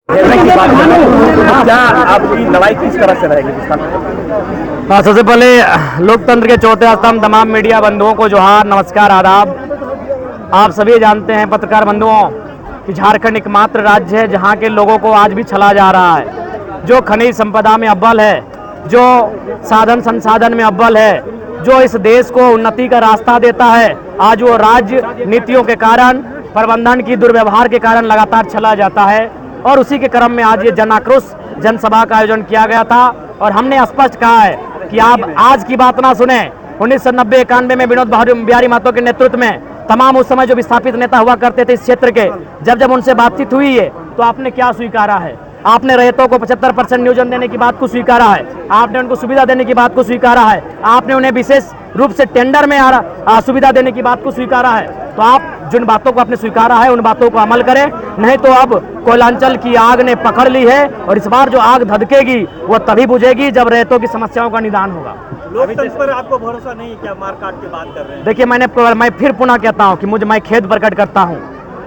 क्या आपकी लड़ाई किस तरह से रहेगी? हाँ, सबसे पहले लोकतंत्र के चौथे स्तंभ तमाम मीडिया बंधुओं को जोहार, नमस्कार, आदाब। आप सभी जानते हैं पत्रकार बंधुओं कि झारखंड एकमात्र राज्य है जहां के लोगों को आज भी छला जा रहा है। जो खनिज संपदा में अव्वल है, जो साधन संसाधन में अव्वल है, जो इस देश को उन्नति का रास्ता देता है, आज वो राजनीतियों के कारण, प्रबंधन की दुर्व्यवहार के कारण लगातार छला जाता है। और उसी के क्रम में आज ये जन आक्रोश जनसभा का आयोजन किया गया था और हमने स्पष्ट कहा है कि आप आज की बात ना सुने। 1990-91 में विनोद बिहारी महतो के नेतृत्व में तमाम उस समय जो विस्थापित नेता हुआ करते थे इस क्षेत्र के, जब उनसे बातचीत हुई है तो आपने क्या स्वीकारा है? आपने रैयतों को 75% नियोजन देने की बात को स्वीकारा है, आपने उनको सुविधा देने की बात को स्वीकारा है, आपने उन्हें विशेष रूप से टेंडर में सुविधा देने की बात को स्वीकारा है। तो आप जिन बातों को आपने स्वीकारा है उन बातों को अमल करें, नहीं तो अब कोयलांचल की आग ने पकड़ ली है और इस बार जो आग धधकेगी वो तभी बुझेगी जब रैयतों की समस्याओं का निदान होगा। लोकतंत्र पर आपको भरोसा नहीं है क्या? मारकाट की बात कर रहे हैं। देखिए, मैं फिर पुनः कहता हूं कि मैं खेद प्रकट करता हूं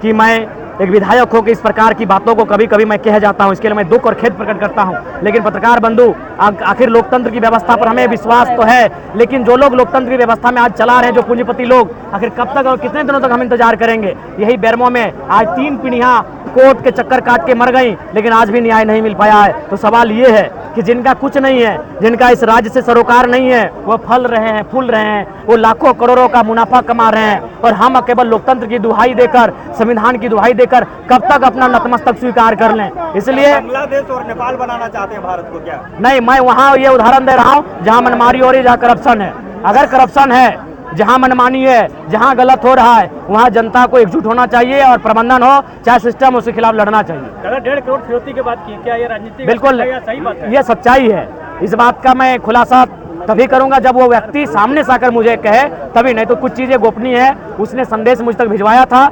कि मैं एक विधायक होकर इस प्रकार की बातों को कभी कभी मैं कह जाता हूं। इसके लिए मैं दुख और खेद प्रकट करता हूं। लेकिन पत्रकार बंधु, आखिर लोकतंत्र की व्यवस्था पर हमें विश्वास तो है, लेकिन जो लोग लोकतंत्र की व्यवस्था में आज चला रहे हैं, जो पूंजीपति लोग, आखिर कब तक और कितने दिनों तक हम इंतजार करेंगे? यही बेरमो में आज 3 पीढ़ियां कोर्ट के चक्कर काट के मर गई, लेकिन आज भी न्याय नहीं मिल पाया है। तो सवाल ये है कि जिनका कुछ नहीं है, जिनका इस राज्य से सरोकार नहीं है, वो फल रहे हैं, फूल रहे हैं, वो लाखों करोड़ों का मुनाफा कमा रहे हैं और हम केवल लोकतंत्र की दुहाई देकर, संविधान की दुहाई देकर कब तक अपना नतमस्तक स्वीकार कर लें? इसलिए बांग्लादेश और नेपाल बनाना चाहते हैं भारत को क्या? नहीं, मैं वहां ये उदाहरण दे रहा हूं जहां मनमानी हो रही है, जहां करप्शन है। अगर करप्शन है, जहां मनमानी है, जहां गलत हो रहा है, वहां जनता को एकजुट होना चाहिए और प्रबंधन हो चाहे सिस्टम, उसके खिलाफ लड़ना चाहिए। 1.5 करोड़ फिरौती की बात की, क्या ये राजनीति? बिल्कुल सही बात है, ये सच्चाई है। इस बात का मैं खुलासा तभी करूंगा जब वो व्यक्ति सामने से आकर मुझे कहे, तभी। नहीं तो कुछ चीजें गोपनीय है। उसने संदेश मुझ तक भिजवाया था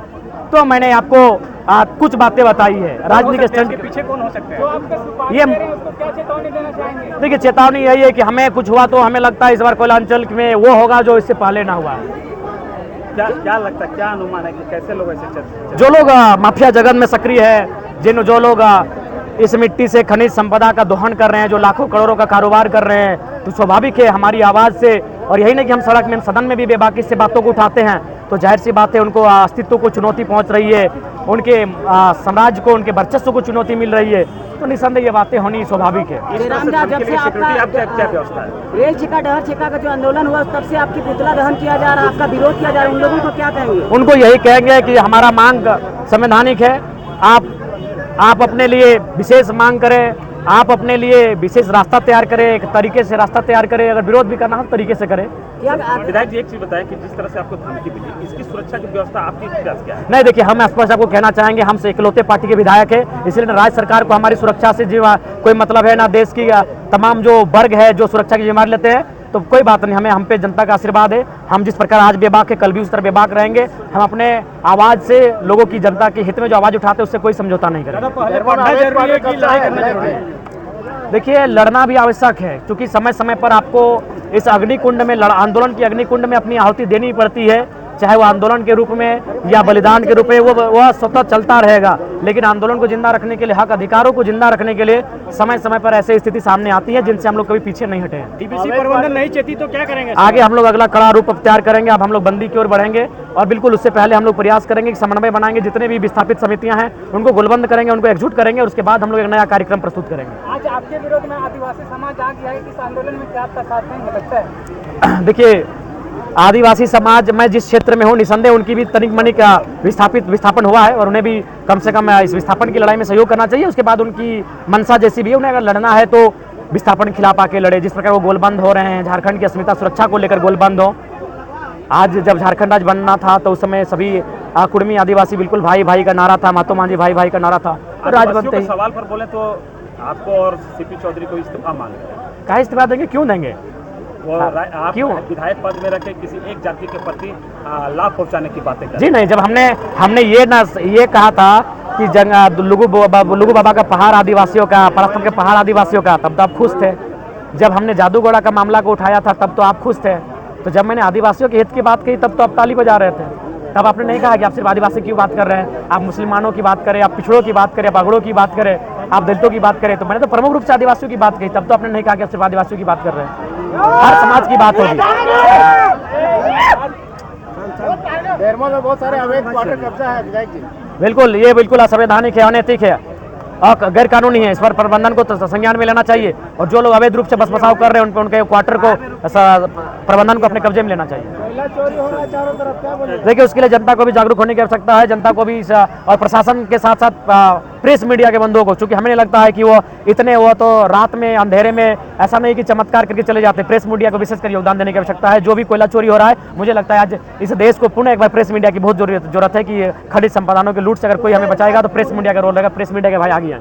तो मैंने आपको कुछ बातें बताई है। राजनीतिक स्टंट के पीछे कौन हो सकता है? ये क्या चेतावनी देना चाहेंगे? देखिए, चेतावनी यही है कि हमें कुछ हुआ तो हमें लगता है इस बार कोयलांचल में वो होगा जो इससे पहले ना हुआ। क्या लगता है, क्या अनुमान है कि कैसे लोग ऐसे जो लोग माफिया जगत में सक्रिय है, जो लोग इस मिट्टी से खनिज संपदा का दोहन कर रहे हैं, जो लाखों करोड़ों का कारोबार कर रहे हैं, तो स्वाभाविक है हमारी आवाज़ से, और यही नहीं कि हम सड़क में, सदन में भी बेबाकी से बातों को उठाते हैं, तो जाहिर सी बात है उनको अस्तित्व को चुनौती पहुंच रही है, उनके साम्राज्य को, उनके वर्चस्व को चुनौती मिल रही है, तो निसंदेह ये बातें होनी स्वाभाविक है। जब से आपका क्या व्यवस्था है? रेल छिका डहर छिका का जो आंदोलन हुआ तब से आपकी पुतला दहन किया जा रहा है, आपका विरोध किया जा रहा है, उन लोगों को क्या कहेंगे? उनको यही कहेंगे कि हमारा मांग संवैधानिक है। आप अपने लिए विशेष मांग करें, आप अपने लिए विशेष रास्ता तैयार करें, एक तरीके से रास्ता तैयार करें। अगर विरोध भी करना हो तरीके से करें। विधायक जी, एक चीज बताएं कि जिस तरह से आपको धमकी मिली, इसकी सुरक्षा की व्यवस्था आपकी प्रयास क्या है? नहीं, देखिए, हम स्पष्ट आपको कहना चाहेंगे, हम से इकलौते पार्टी के विधायक है, इसलिए ना राज्य सरकार को हमारी सुरक्षा से कोई मतलब है, ना देश की तमाम जो वर्ग है जो सुरक्षा की जिम्मेदारी लेते हैं, तो कोई बात नहीं। हम पे जनता का आशीर्वाद है। हम जिस प्रकार आज बेबाक है, कल भी उस तरह बेबाक रहेंगे। हम अपने आवाज से लोगों की, जनता के हित में जो आवाज उठाते हैं उससे कोई समझौता नहीं करेंगे। देखिए, लड़ना भी आवश्यक है, क्योंकि समय समय पर आपको इस अग्निकुंड में, आंदोलन की अग्निकुंड में अपनी आहुति देनी पड़ती है, चाहे वो आंदोलन के रूप में या बलिदान के रूप में, वो स्वतः चलता रहेगा। लेकिन आंदोलन को जिंदा रखने के लिए, हक अधिकारों को जिंदा रखने के लिए समय समय पर ऐसी स्थिति सामने आती है जिनसे हम लोग कभी पीछे नहीं हटे हैं। डीबीसी प्रबंधन नहीं चाहती तो क्या करेंगे? आगे हम लोग अगला कड़ा रूप अख्तियार करेंगे। अब हम लोग बंदी की ओर बढ़ेंगे और बिल्कुल उससे पहले हम लोग प्रयास करेंगे कि समन्वय बनाएंगे, जितने भी विस्थापित समितियां हैं उनको गोलबंद करेंगे, उनको एकजुट करेंगे, और उसके बाद हम लोग एक नया कार्यक्रम प्रस्तुत करेंगे। आज आपके विरोध में आदिवासी समाज आ गया है, इस आंदोलन में क्या आपका साथ नहीं लगता है? देखिए, आदिवासी समाज, मैं जिस क्षेत्र में हूँ, निसंदेह उनकी भी तनिक मनिक विस्थापन हुआ है और उन्हें भी कम से कम इस विस्थापन की लड़ाई में सहयोग करना चाहिए। उसके बाद उनकी मनसा जैसी भी है, उन्हें अगर लड़ना है तो विस्थापन के खिलाफ आके लड़े। जिस प्रकार वो गोलबंद हो रहे हैं, झारखंड की अस्मिता सुरक्षा को लेकर गोलबंद हो। आज जब झारखंड राज्य बनना था तो उस समय सभी कुड़मी आदिवासी बिल्कुल भाई भाई का नारा था, महात्मा गांधी भाई भाई का नारा था। तो राज बनते ही सवाल पर बोले तो आपको और सीपी चौधरी को इस्तीफा मांग रहे हैं। कहा इस्तीफा देंगे? क्यों देंगे? आप क्यों विधायक पद में रखे किसी एक जाति के प्रति लाभ पहुंचाने की बातें कर? जी नहीं, जब हमने ये कहा था कि लुगु बाबा का पहाड़ आदिवासियों का, परास्तम के पहाड़ आदिवासियों का, तब तो आप खुश थे। जब हमने जादूगोड़ा का मामला को उठाया था तब तो आप खुश थे। तो जब मैंने आदिवासियों के हित की बात कही तब तो आप ताली बजा रहे थे। तब आपने नहीं कहा कि आप सिर्फ आदिवासी की बात कर रहे हैं, आप मुसलमानों की बात करें, आप पिछड़ों की बात करें, बागड़ों की बात करें। आप दलितों की बात करें तो मैंने तो प्रमुख रूप से आदिवासियों की बात कही, तब तो आपने नहीं कहा कि आप सिर्फ आदिवासियों की बात कर रहे हैं। हर समाज की बात होगी। बेरमो में बहुत सारे अवैध क्वार्टर कब्जा है विधायक जी। बिल्कुल, ये बिल्कुल असंवैधानिक है, अनैतिक है और गैर कानूनी है। इस पर प्रबंधन को तो संज्ञान में लेना चाहिए और जो लोग अवैध रूप से बस बसाव कर रहे हैं उनके क्वार्टर को प्रबंधन को अपने कब्जे में लेना चाहिए। कोयला चोरी हो रहा है चारों तरफ, क्या बोले? देखिए, उसके लिए जनता को भी जागरूक होने की आवश्यकता है, जनता को भी और प्रशासन के साथ साथ प्रेस मीडिया के बंधुओं को, क्योंकि हमें नहीं लगता है कि वो तो रात में अंधेरे में ऐसा नहीं कि चमत्कार करके चले जाते। प्रेस मीडिया को विशेषकर योगदान देने की आवश्यकता है। जो भी कोयला चोरी हो रहा है, मुझे लगता है आज इस देश को पुनः एक बार प्रेस मीडिया की बहुत जरूरत है कि खनिज संपदानों के लूट से अगर कोई हमें बचाएगा तो प्रेस मीडिया का रोल रहेगा। प्रेस मीडिया के भाई आगे हैं।